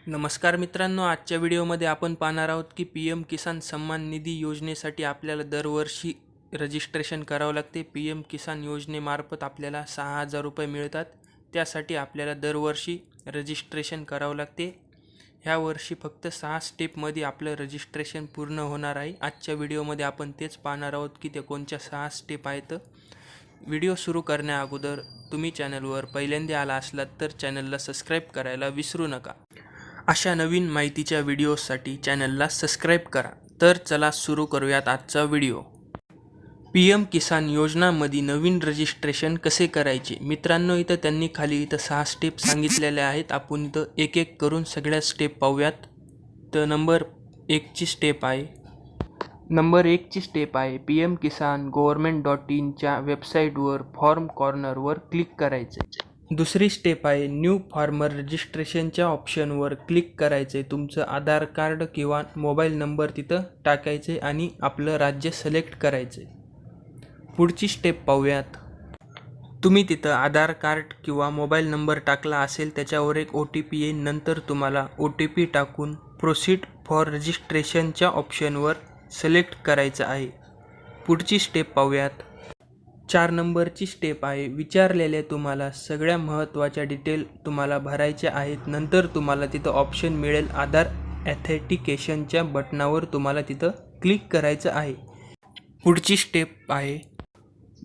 नमस्कार मित्रांनो, आजच्या व्हिडिओमध्ये आपण पाहणार आहोत की PM किसान सन्मान निधी योजनेसाठी आपल्याला दरवर्षी रजिस्ट्रेशन करावं लागते। PM किसान योजनेमार्फत आपल्याला 6,000 रुपये मिळतात। त्यासाठी आपल्याला दरवर्षी रजिस्ट्रेशन करावं लागते। ह्या वर्षी फक्त 6 स्टेपमध्ये आपलं रजिस्ट्रेशन पूर्ण होणार आहे। आजच्या व्हिडिओमध्ये आपण तेच पाहणार आहोत की ते कोणत्या 6 स्टेप आहेत। व्हिडिओ सुरू करण्या अगोदर तुम्ही चॅनलवर पहिल्यांदा आला असलात तर चॅनलला सबस्क्राईब करायला विसरू नका। अशा नवीन माहितीच्या व्हिडिओसाठी चॅनलला सबस्क्राईब करा। तर चला सुरू करूयात आजचा व्हिडिओ। PM किसान योजनामध्ये नवीन रजिस्ट्रेशन कसे करायचे मित्रांनो, इथं त्यांनी खाली 6 स्टेप सांगितलेल्या आहेत। आपण इथं एक एक करून सगळ्या स्टेप पाहूयात। तर नंबर 1 ची स्टेप आहे PM किसान government.in च्या वेबसाईटवर फॉर्म कॉर्नरवर क्लिक करायचे। दुसरी स्टेप आहे न्यू फार्मर रजिस्ट्रेशनच्या ऑप्शनवर क्लिक करायचे। तुमचं आधार कार्ड किंवा मोबाईल नंबर तिथं टाकायचे आणि आपलं राज्य सिलेक्ट करायचे। पुढची स्टेप पाहूयात। तुम्ही तिथं आधार कार्ड किंवा मोबाईल नंबर टाकला असेल त्याच्यावर एक OTP येईल। नंतर तुम्हाला OTP टाकून प्रोसीड फॉर रजिस्ट्रेशनच्या ऑप्शनवर सिलेक्ट करायचं आहे। पुढची स्टेप पाहूयात। 4 नंबरची स्टेप आहे विचारलेल्या तुम्हाला सगळ्या महत्त्वाच्या डिटेल तुम्हाला भरायच्या आहेत। नंतर तुम्हाला तिथं ऑप्शन मिळेल आधार ॲथेंटिकेशनच्या बटनावर तुम्हाला तिथं क्लिक करायचं आहे। पुढची स्टेप आहे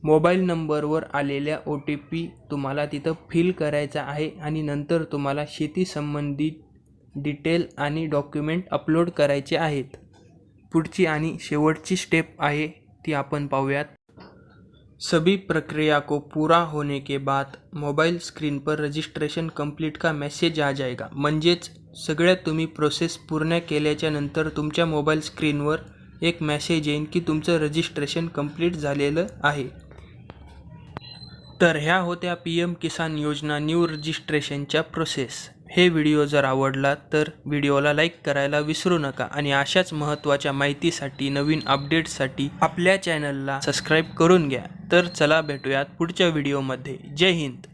मोबाईल नंबरवर आलेल्या OTP तुम्हाला तिथं फिल करायचा आहे आणि नंतर तुम्हाला शेती संबंधित डिटेल आणि डॉक्युमेंट अपलोड करायचे आहेत। पुढची आणि शेवटची स्टेप आहे ती आपण पाहूयात। सभी प्रक्रिया को पूरा होने के बाद मोबाइल स्क्रीन पर रजिस्ट्रेशन कंप्लीट का मैसेज आ जाएगा। म्हणजेच सगळ्या तुम्ही प्रोसेस पूर्ण केल्याच्या नंतर तुमच्या मोबाईल स्क्रीनवर एक मेसेज येईल की तुमचं रजिस्ट्रेशन कंप्लीट झालेलं आहे। तर ह्या होत्या PM किसान योजना न्यू रजिस्ट्रेशनच्या प्रोसेस। हे व्हिडिओ जर आवडला तर व्हिडिओला लाईक करायला विसरू नका आणि अशाच महत्त्वाच्या माहितीसाठी नवीन अपडेट्ससाठी आपल्या चॅनलला सबस्क्राईब करून घ्या। तर चला भेटूयात पुढच्या व्हिडिओमध्ये। जय हिंद।